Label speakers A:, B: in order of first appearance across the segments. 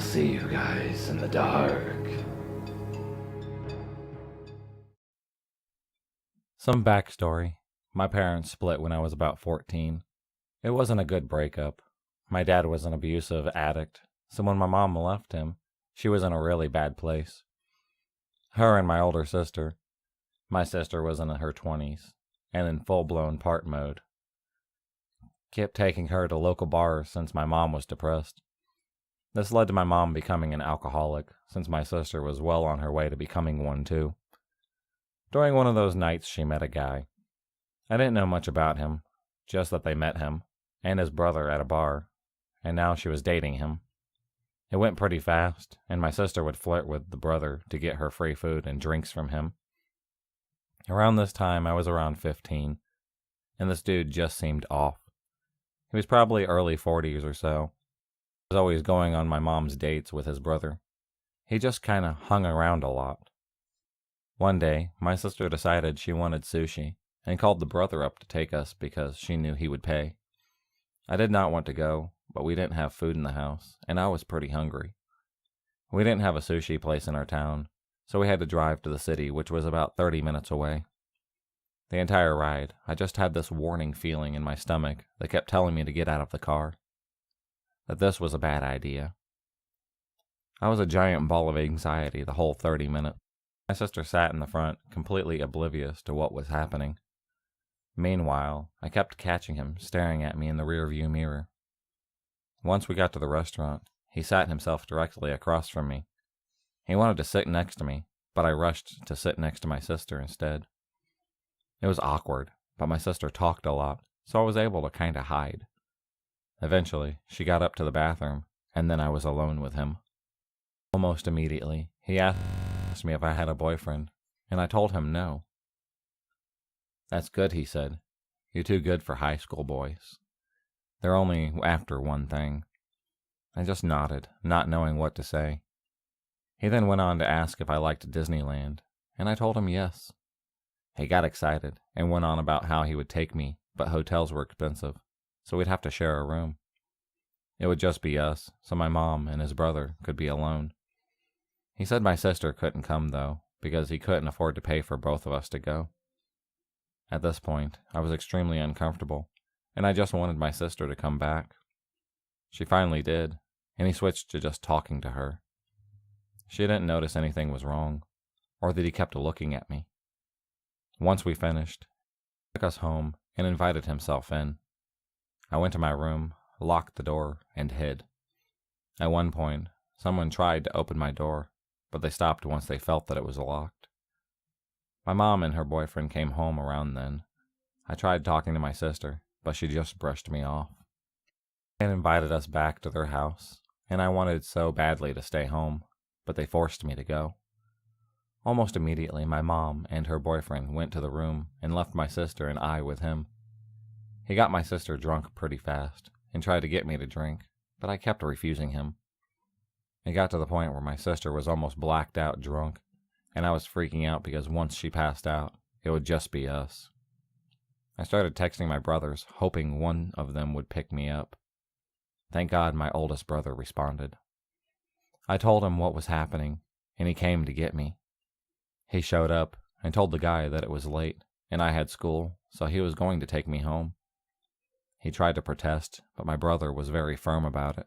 A: see you guys in the dark.
B: Some backstory. My parents split when I was about 14. It wasn't a good breakup. My dad was an abusive addict, so when my mom left him, she was in a really bad place. Her and my older sister. My sister was in her 20s, and in full-blown part mode. Kept taking her to local bars since my mom was depressed. This led to my mom becoming an alcoholic, since my sister was well on her way to becoming one too. During one of those nights, she met a guy. I didn't know much about him, just that they met him, and his brother at a bar, and now she was dating him. It went pretty fast, and my sister would flirt with the brother to get her free food and drinks from him. Around this time, I was around 15, and this dude just seemed off. He was probably early 40s or so. He was always going on my mom's dates with his brother. He just kinda hung around a lot. One day, my sister decided she wanted sushi and called the brother up to take us because she knew he would pay. I did not want to go, but we didn't have food in the house, and I was pretty hungry. We didn't have a sushi place in our town, so we had to drive to the city, which was about 30 minutes away. The entire ride, I just had this warning feeling in my stomach that kept telling me to get out of the car, that this was a bad idea. I was a giant ball of anxiety the whole 30 minutes. My sister sat in the front, completely oblivious to what was happening. Meanwhile, I kept catching him staring at me in the rearview mirror. Once we got to the restaurant, he sat himself directly across from me. He wanted to sit next to me, but I rushed to sit next to my sister instead. It was awkward, but my sister talked a lot, so I was able to kinda hide. Eventually, she got up to the bathroom, and then I was alone with him. Almost immediately, he asked me if I had a boyfriend, and I told him no. "That's good," he said. "You're too good for high school boys. They're only after one thing." I just nodded, not knowing what to say. He then went on to ask if I liked Disneyland, and I told him yes. He got excited and went on about how he would take me, but hotels were expensive, so we'd have to share a room. It would just be us, so my mom and his brother could be alone. He said my sister couldn't come, though, because he couldn't afford to pay for both of us to go. At this point, I was extremely uncomfortable, and I just wanted my sister to come back. She finally did, and he switched to just talking to her. She didn't notice anything was wrong, or that he kept looking at me. Once we finished, he took us home and invited himself in. I went to my room, locked the door, and hid. At one point, someone tried to open my door, but they stopped once they felt that it was locked. My mom and her boyfriend came home around then. I tried talking to my sister, but she just brushed me off. They invited us back to their house, and I wanted so badly to stay home, but they forced me to go. Almost immediately, my mom and her boyfriend went to the room and left my sister and I with him. He got my sister drunk pretty fast and tried to get me to drink, but I kept refusing him. It got to the point where my sister was almost blacked out drunk, and I was freaking out because once she passed out, it would just be us. I started texting my brothers, hoping one of them would pick me up. Thank God my oldest brother responded. I told him what was happening, and he came to get me. He showed up and told the guy that it was late, and I had school, so he was going to take me home. He tried to protest, but my brother was very firm about it.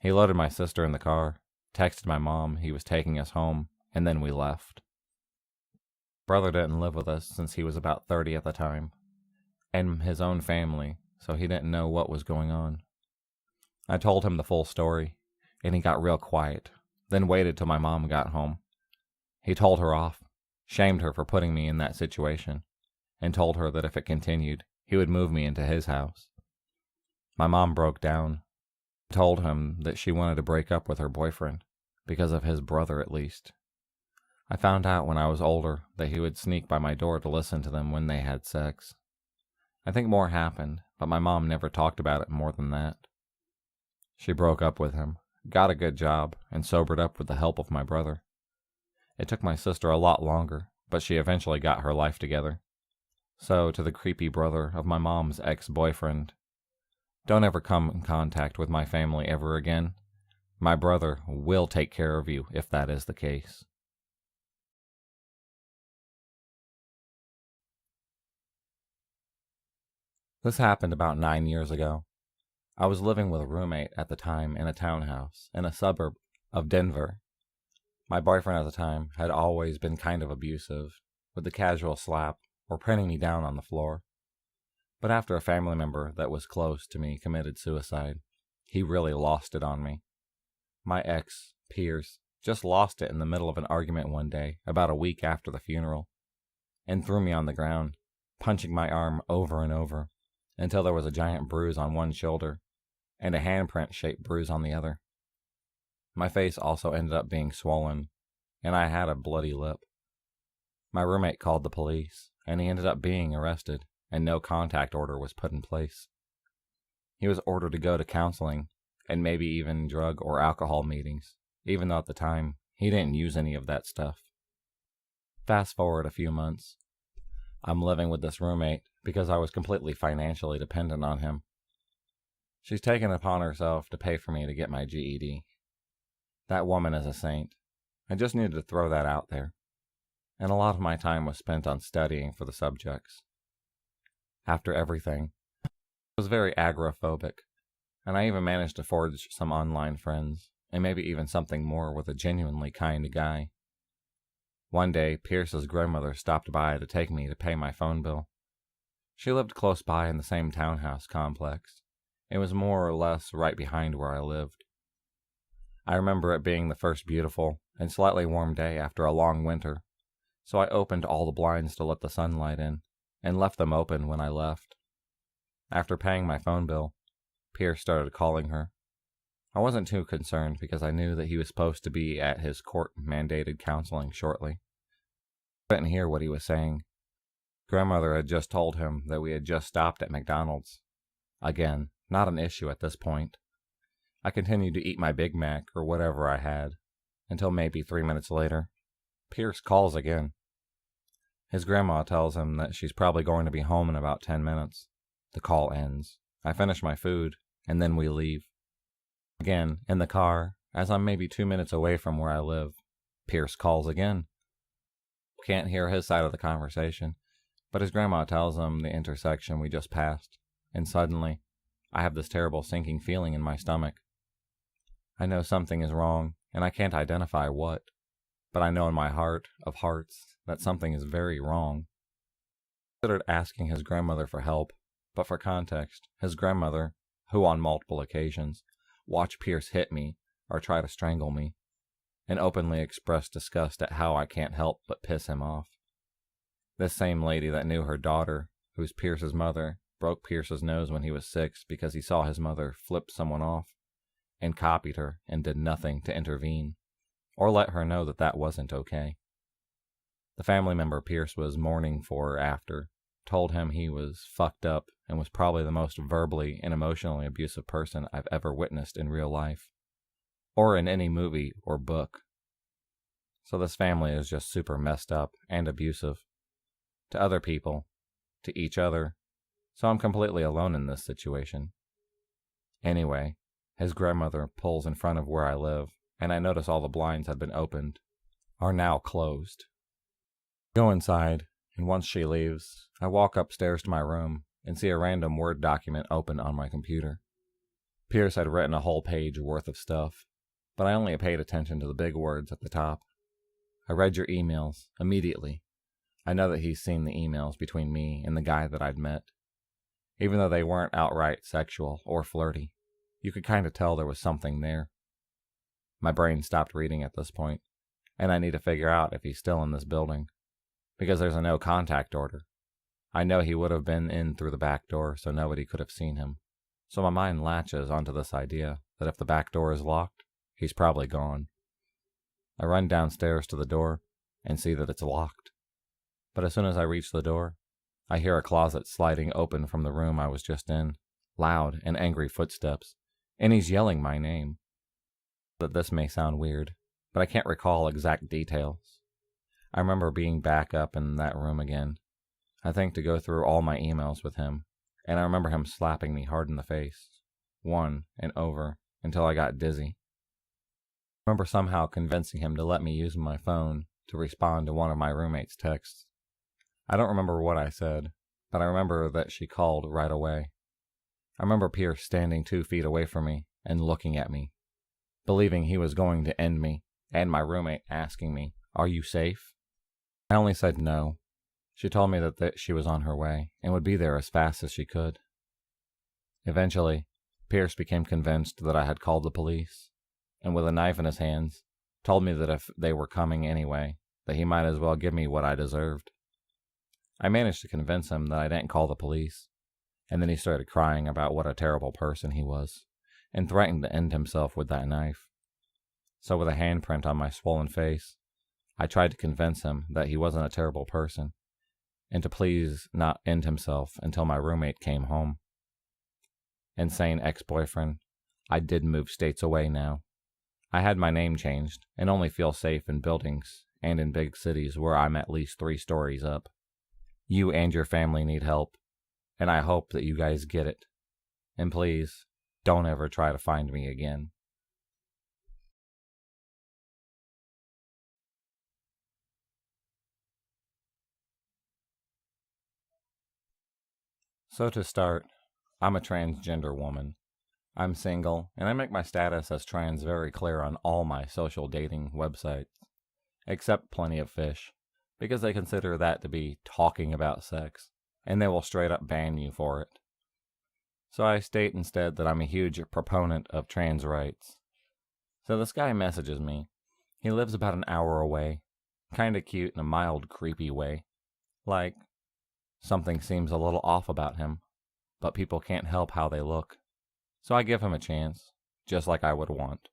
B: He loaded my sister in the car, texted my mom he was taking us home, and then we left. Brother didn't live with us since he was about 30 at the time, and his own family, so he didn't know what was going on. I told him the full story, and he got real quiet, then waited till my mom got home. He told her off, shamed her for putting me in that situation, and told her that if it continued, he would move me into his house. My mom broke down, told him that she wanted to break up with her boyfriend, because of his brother at least. I found out when I was older that he would sneak by my door to listen to them when they had sex. I think more happened, but my mom never talked about it more than that. She broke up with him, got a good job, and sobered up with the help of my brother. It took my sister a lot longer, but she eventually got her life together. So, to the creepy brother of my mom's ex-boyfriend, don't ever come in contact with my family ever again. My brother will take care of you if that is the case. This happened about 9 years ago. I was living with a roommate at the time in a townhouse in a suburb of Denver. My boyfriend at the time had always been kind of abusive, with the casual slap or pinning me down on the floor. But after a family member that was close to me committed suicide, he really lost it on me. My ex, Pierce, just lost it in the middle of an argument one day about a week after the funeral, and threw me on the ground, punching my arm over and over, until there was a giant bruise on one shoulder and a handprint-shaped bruise on the other. My face also ended up being swollen, and I had a bloody lip. My roommate called the police, and he ended up being arrested, and no contact order was put in place. He was ordered to go to counseling, and maybe even drug or alcohol meetings, even though at the time he didn't use any of that stuff. Fast forward a few months. I'm living with this roommate because I was completely financially dependent on him. She's taken upon herself to pay for me to get my GED. That woman is a saint. I just needed to throw that out there. And a lot of my time was spent on studying for the subjects. After everything, I was very agoraphobic, and I even managed to forge some online friends, and maybe even something more with a genuinely kind guy. One day, Pierce's grandmother stopped by to take me to pay my phone bill. She lived close by in the same townhouse complex. It was more or less right behind where I lived. I remember it being the first beautiful and slightly warm day after a long winter, so I opened all the blinds to let the sunlight in, and left them open when I left. After paying my phone bill, Pierce started calling her. I wasn't too concerned because I knew that he was supposed to be at his court-mandated counseling shortly. I didn't hear what he was saying. Grandmother had just told him that we had just stopped at McDonald's. Again, not an issue at this point. I continued to eat my Big Mac or whatever I had, until maybe 3 minutes later. Pierce calls again. His grandma tells him that she's probably going to be home in about 10 minutes. The call ends. I finish my food, and then we leave. Again, in the car, as I'm maybe 2 minutes away from where I live, Pierce calls again. Can't hear his side of the conversation, but his grandma tells him the intersection we just passed, and suddenly, I have this terrible sinking feeling in my stomach. I know something is wrong, and I can't identify what, but I know in my heart of hearts that something is very wrong. I considered asking his grandmother for help, but for context, his grandmother, who on multiple occasions watched Pierce hit me or try to strangle me, and openly expressed disgust at how I can't help but piss him off. This same lady that knew her daughter, who's Pierce's mother, broke Pierce's nose when he was 6 because he saw his mother flip someone off, and copied her and did nothing to intervene, or let her know that that wasn't okay. The family member Pierce was mourning for after told him he was fucked up and was probably the most verbally and emotionally abusive person I've ever witnessed in real life, or in any movie or book. So this family is just super messed up and abusive. To other people, to each other, so I'm completely alone in this situation. Anyway, his grandmother pulls in front of where I live, and I notice all the blinds had been opened, are now closed. Go inside, and once she leaves, I walk upstairs to my room and see a random Word document open on my computer. Pierce had written a whole page worth of stuff, but I only paid attention to the big words at the top. I read your emails immediately. I know that he's seen the emails between me and the guy that I'd met. Even though they weren't outright sexual or flirty, you could kind of tell there was something there. My brain stopped reading at this point, and I need to figure out if he's still in this building, because there's a no contact order. I know he would have been in through the back door, so nobody could have seen him. So my mind latches onto this idea that if the back door is locked, he's probably gone. I run downstairs to the door and see that it's locked. But as soon as I reach the door, I hear a closet sliding open from the room I was just in, loud and angry footsteps, and he's yelling my name. That this may sound weird, but I can't recall exact details. I remember being back up in that room again, I think to go through all my emails with him, and I remember him slapping me hard in the face, one and over, until I got dizzy. I remember somehow convincing him to let me use my phone to respond to one of my roommate's texts. I don't remember what I said, but I remember that she called right away. I remember Pierce standing 2 feet away from me and looking at me, believing he was going to end me, and my roommate asking me, "Are you safe?" I only said no. She told me that she was on her way and would be there as fast as she could. Eventually, Pierce became convinced that I had called the police, and with a knife in his hands, told me that if they were coming anyway, that he might as well give me what I deserved. I managed to convince him that I didn't call the police, and then he started crying about what a terrible person he was, and threatened to end himself with that knife. So with a handprint on my swollen face, I tried to convince him that he wasn't a terrible person, and to please not end himself until my roommate came home. Insane ex-boyfriend, I did move states away now. I had my name changed, and only feel safe in buildings and in big cities where I'm at least 3 stories up. You and your family need help, and I hope that you guys get it. And please, don't ever try to find me again. So to start, I'm a transgender woman. I'm single, and I make my status as trans very clear on all my social dating websites, except Plenty of Fish, because they consider that to be talking about sex, and they will straight up ban you for it. So I state instead that I'm a huge proponent of trans rights. So this guy messages me. He lives about an hour away, kinda cute in a mild creepy way. Like, something seems a little off about him, but people can't help how they look. So I give him a chance, just like I would want.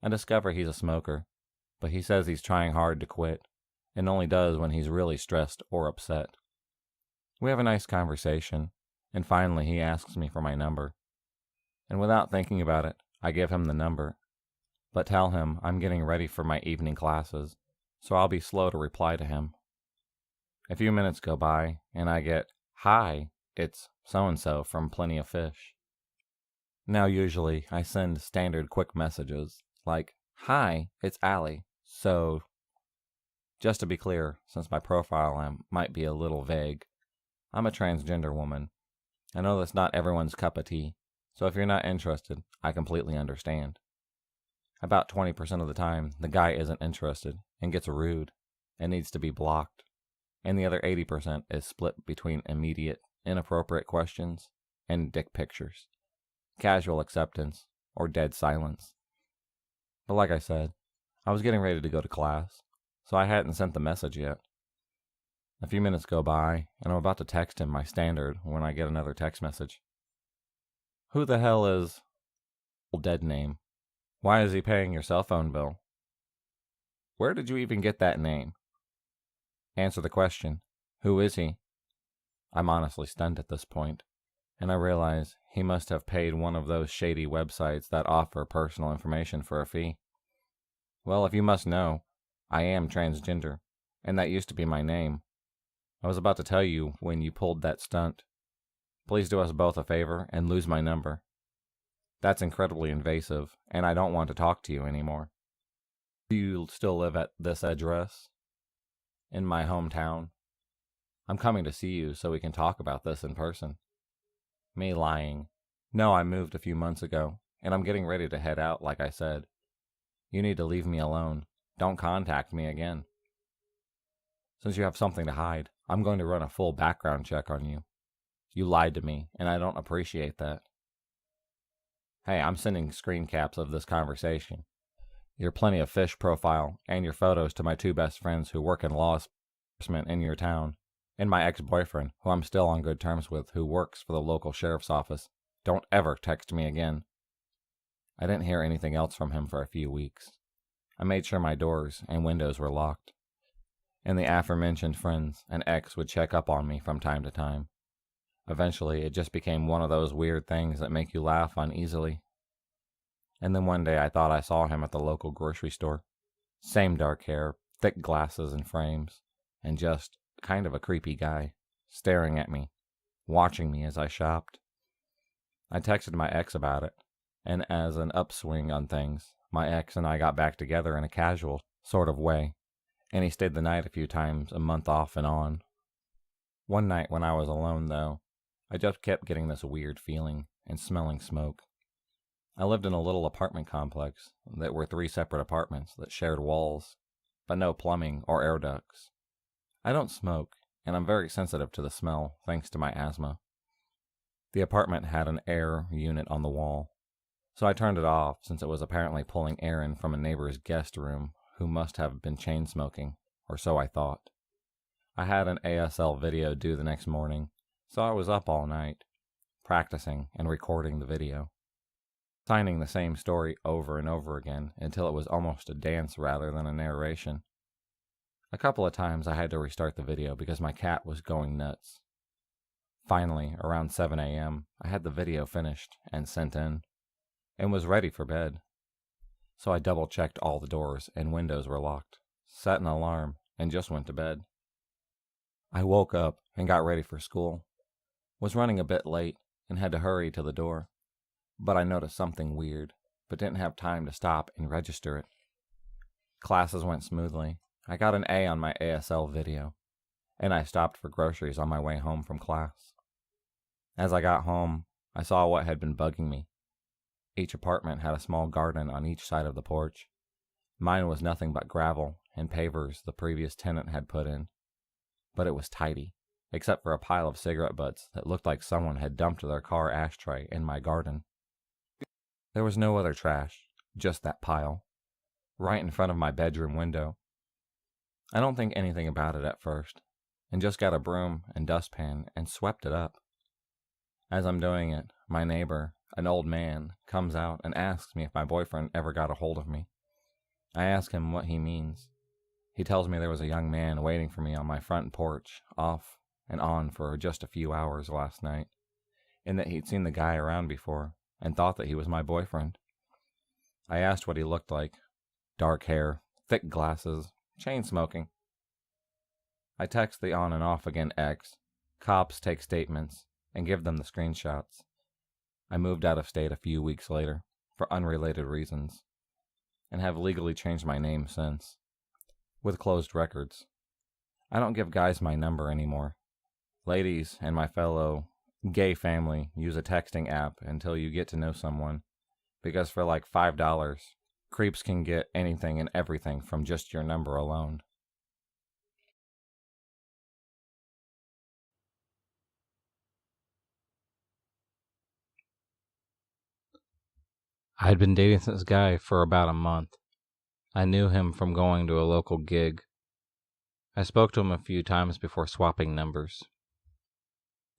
B: I discover he's a smoker, but he says he's trying hard to quit, and only does when he's really stressed or upset. We have a nice conversation, and finally he asks me for my number. And without thinking about it, I give him the number, but tell him I'm getting ready for my evening classes, so I'll be slow to reply to him. A few minutes go by, and I get, "Hi, it's so-and-so from Plenty of Fish." Now usually I send standard quick messages, like, "Hi, it's Allie, so..." Just to be clear, since my profile might be a little vague, I'm a transgender woman. I know that's not everyone's cup of tea, so if you're not interested, I completely understand. About 20% of the time, the guy isn't interested and gets rude and needs to be blocked, and the other 80% is split between immediate, inappropriate questions and dick pictures, casual acceptance, or dead silence. But like I said, I was getting ready to go to class, so I hadn't sent the message yet. A few minutes go by, and I'm about to text him my standard when I get another text message. "Who the hell is..." Dead name. "Why is he paying your cell phone bill?" "Where did you even get that name?" "Answer the question. Who is he?" I'm honestly stunned at this point, and I realize he must have paid one of those shady websites that offer personal information for a fee. Well, if you must know, I am transgender, and that used to be my name. I was about to tell you when you pulled that stunt. Please do us both a favor and lose my number. That's incredibly invasive, and I don't want to talk to you anymore. Do you still live at this address? In my hometown? I'm coming to see you so we can talk about this in person. Me lying. No, I moved a few months ago, and I'm getting ready to head out like I said. You need to leave me alone. Don't contact me again. Since you have something to hide, I'm going to run a full background check on you. You lied to me, and I don't appreciate that. Hey, I'm sending screen caps of this conversation, your Plenty of Fish profile, and your photos to my 2 best friends who work in law enforcement in your town, and my ex-boyfriend, who I'm still on good terms with, who works for the local sheriff's office. Don't ever text me again. I didn't hear anything else from him for a few weeks. I made sure my doors and windows were locked, and the aforementioned friends and ex would check up on me from time to time. Eventually, it just became one of those weird things that make you laugh uneasily. And then one day I thought I saw him at the local grocery store. Same dark hair, thick glasses and frames, and just kind of a creepy guy, staring at me, watching me as I shopped. I texted my ex about it, and as an upswing on things, My ex and I got back together in a casual sort of way, and he stayed the night a few times, a month off and on. One night when I was alone, though, I just kept getting this weird feeling and smelling smoke. I lived in a little apartment complex that were 3 separate apartments that shared walls, but no plumbing or air ducts. I don't smoke, and I'm very sensitive to the smell thanks to my asthma. The apartment had an air unit on the wall, so I turned it off since it was apparently pulling air in from a neighbor's guest room who must have been chain smoking, or so I thought. I had an ASL video due the next morning, so I was up all night, practicing and recording the video, signing the same story over and over again until it was almost a dance rather than a narration. A couple of times I had to restart the video because my cat was going nuts. Finally, around 7 a.m., I had the video finished and sent in, and was ready for bed. So I double-checked all the doors and windows were locked, set an alarm, and just went to bed. I woke up and got ready for school. Was running a bit late and had to hurry to the door, but I noticed something weird, but didn't have time to stop and register it. Classes went smoothly. I got an A on my ASL video, and I stopped for groceries on my way home from class. As I got home, I saw what had been bugging me. Each apartment had a small garden on each side of the porch. Mine was nothing but gravel and pavers the previous tenant had put in, but it was tidy, except for a pile of cigarette butts that looked like someone had dumped their car ashtray in my garden. There was no other trash, just that pile, right in front of my bedroom window. I don't think anything about it at first, and just got a broom and dustpan and swept it up. As I'm doing it, my neighbor, an old man, comes out and asks me if my boyfriend ever got a hold of me. I ask him what he means. He tells me there was a young man waiting for me on my front porch, off and on for just a few hours last night, and that he'd seen the guy around before and thought that he was my boyfriend. I asked what he looked like. Dark hair, thick glasses, chain smoking. I text the on and off again ex. Cops take statements and give them the screenshots. I moved out of state a few weeks later for unrelated reasons and have legally changed my name since, with closed records. I don't give guys my number anymore. Ladies and my fellow gay family use a texting app until you get to know someone, because for like $5, creeps can get anything and everything from just your number alone. I had been dating this guy for about a month. I knew him from going to a local gig. I spoke to him a few times before swapping numbers.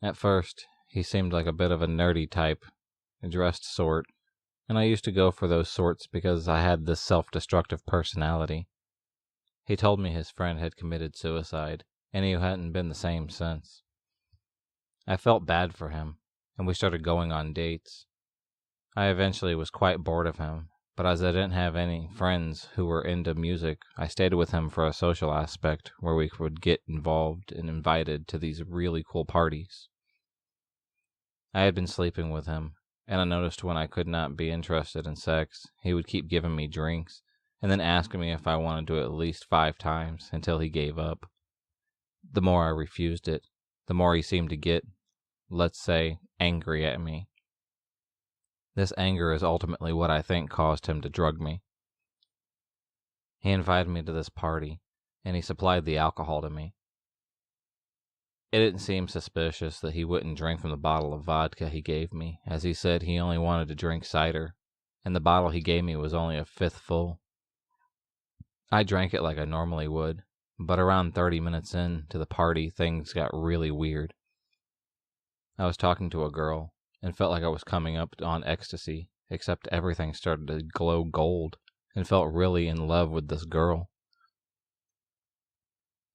B: At first, he seemed like a bit of a nerdy type, a dressed sort, and I used to go for those sorts because I had this self-destructive personality. He told me his friend had committed suicide, and he hadn't been the same since. I felt bad for him, and we started going on dates. I eventually was quite bored of him, but as I didn't have any friends who were into music, I stayed with him for a social aspect where we would get involved and invited to these really cool parties. I had been sleeping with him, and I noticed when I could not be interested in sex, he would keep giving me drinks, and then asking me if I wanted to at least 5 times until he gave up. The more I refused it, the more he seemed to get, let's say, angry at me. This anger is ultimately what I think caused him to drug me. He invited me to this party, and he supplied the alcohol to me. It didn't seem suspicious that he wouldn't drink from the bottle of vodka he gave me, as he said he only wanted to drink cider, and the bottle he gave me was only a fifth full. I drank it like I normally would, but around 30 minutes into the party, things got really weird. I was talking to a girl, and felt like I was coming up on ecstasy, except everything started to glow gold, and felt really in love with this girl.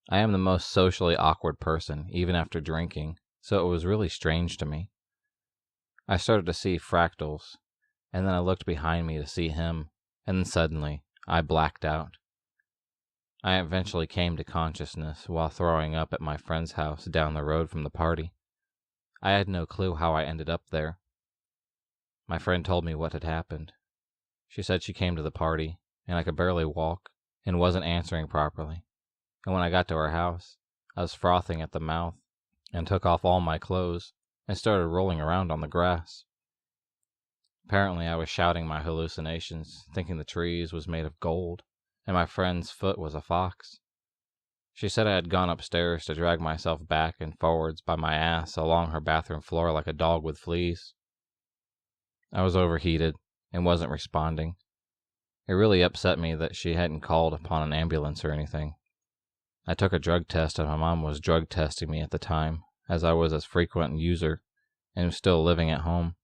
B: I am the most socially awkward person, even after drinking, so it was really strange to me. I started to see fractals, and then I looked behind me to see him, and then suddenly, I blacked out. I eventually came to consciousness while throwing up at my friend's house down the road from the party. I had no clue how I ended up there. My friend told me what had happened. She said she came to the party, and I could barely walk, and wasn't answering properly. And when I got to her house, I was frothing at the mouth, and took off all my clothes, and started rolling around on the grass. Apparently I was shouting my hallucinations, thinking the trees was made of gold, and my friend's foot was a fox. She said I had gone upstairs to drag myself back and forwards by my ass along her bathroom floor like a dog with fleas. I was overheated and wasn't responding. It really upset me that she hadn't called upon an ambulance or anything. I took a drug test, and my mom was drug testing me at the time, as I was a frequent user and was still living at home.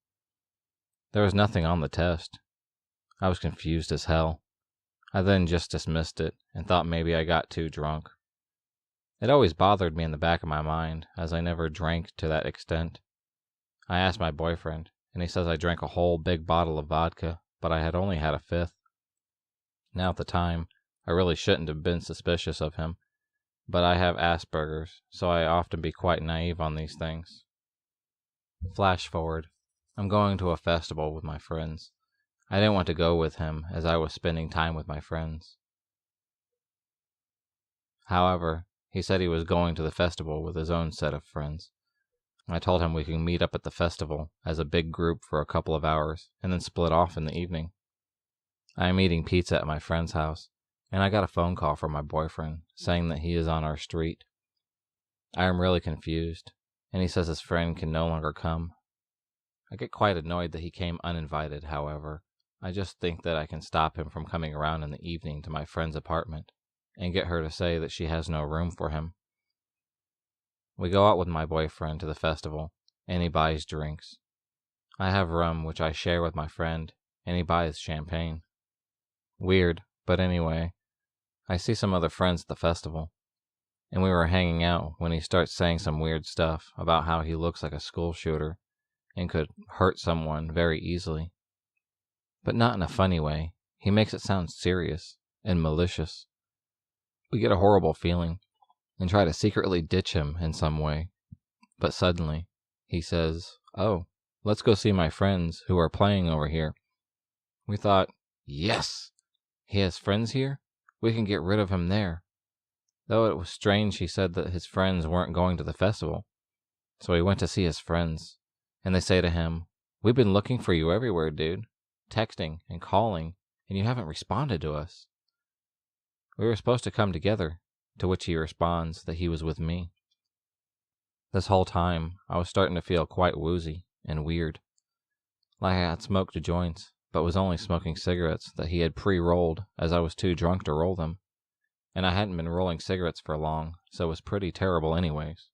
B: There was nothing on the test. I was confused as hell. I then just dismissed it and thought maybe I got too drunk. It always bothered me in the back of my mind, as I never drank to that extent. I asked my boyfriend, and he says I drank a whole big bottle of vodka, but I had only had a fifth. Now at the time, I really shouldn't have been suspicious of him, but I have Asperger's, so I often be quite naive on these things. Flash forward. I'm going to a festival with my friends. I didn't want to go with him, as I was spending time with my friends. However, he said he was going to the festival with his own set of friends. I told him we could meet up at the festival as a big group for a couple of hours, and then split off in the evening. I am eating pizza at my friend's house, and I got a phone call from my boyfriend saying that he is on our street. I am really confused, and he says his friend can no longer come. I get quite annoyed that he came uninvited, however. I just think that I can stop him from coming around in the evening to my friend's apartment, and get her to say that she has no room for him. We go out with my boyfriend to the festival, and he buys drinks. I have rum, which I share with my friend, and he buys champagne. Weird, but anyway, I see some other friends at the festival, and we were hanging out when he starts saying some weird stuff about how he looks like a school shooter and could hurt someone very easily. But not in a funny way. He makes it sound serious and malicious. We get a horrible feeling and try to secretly ditch him in some way. But suddenly, he says, "Oh, let's go see my friends who are playing over here." We thought, yes, he has friends here? We can get rid of him there. Though it was strange he said that his friends weren't going to the festival. So he went to see his friends, and they say to him, "We've been looking for you everywhere, dude. Texting and calling, and you haven't responded to us. We were supposed to come together," to which he responds that he was with me. This whole time, I was starting to feel quite woozy and weird, like I had smoked joints, but was only smoking cigarettes that he had pre-rolled, as I was too drunk to roll them, and I hadn't been rolling cigarettes for long, so it was pretty terrible anyways.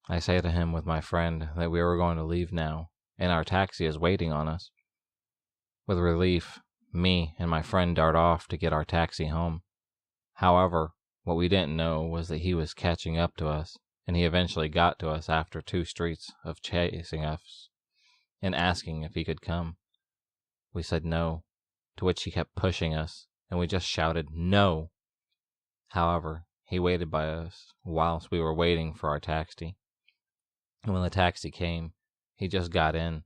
B: I say to him with my friend that we were going to leave now, and our taxi is waiting on us. With relief, me and my friend dart off to get our taxi home. However, what we didn't know was that he was catching up to us, and he eventually got to us after 2 streets of chasing us and asking if he could come. We said no, to which he kept pushing us, and we just shouted no. However, he waited by us whilst we were waiting for our taxi. And when the taxi came, he just got in,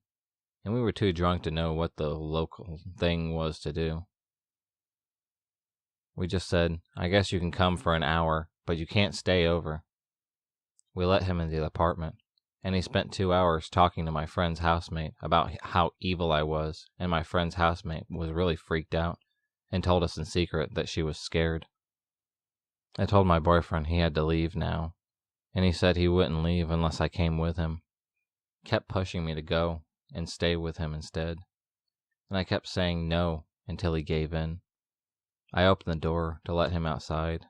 B: and we were too drunk to know what the local thing was to do. We just said, "I guess you can come for an hour, but you can't stay over." We let him into the apartment, and he spent 2 hours talking to my friend's housemate about how evil I was, and my friend's housemate was really freaked out and told us in secret that she was scared. I told my boyfriend he had to leave now, and he said he wouldn't leave unless I came with him. Kept pushing me to go and stay with him instead, and I kept saying no until he gave in. I opened the door to let him outside,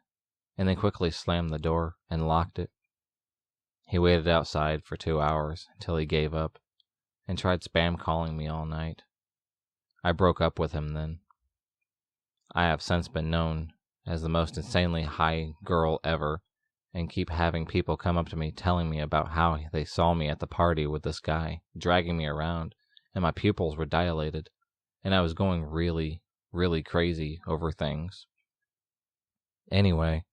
B: and then quickly slammed the door and locked it. He waited outside for 2 hours until he gave up, and tried spam calling me all night. I broke up with him then. I have since been known as the most insanely high girl ever, and keep having people come up to me telling me about how they saw me at the party with this guy, dragging me around, and my pupils were dilated, and I was going really crazy over things. Anyway,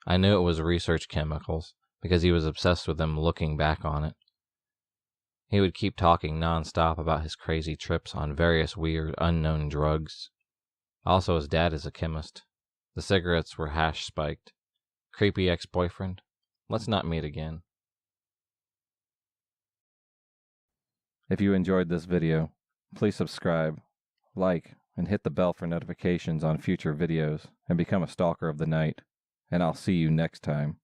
B: I knew it was research chemicals, because he was obsessed with them looking back on it. He would keep talking nonstop about his crazy trips on various weird, unknown drugs. Also, his dad is a chemist. The cigarettes were hash spiked. Creepy ex-boyfriend. Let's not meet again. If you enjoyed this video, please subscribe, like, and hit the bell for notifications on future videos, and become a stalker of the night. And I'll see you next time.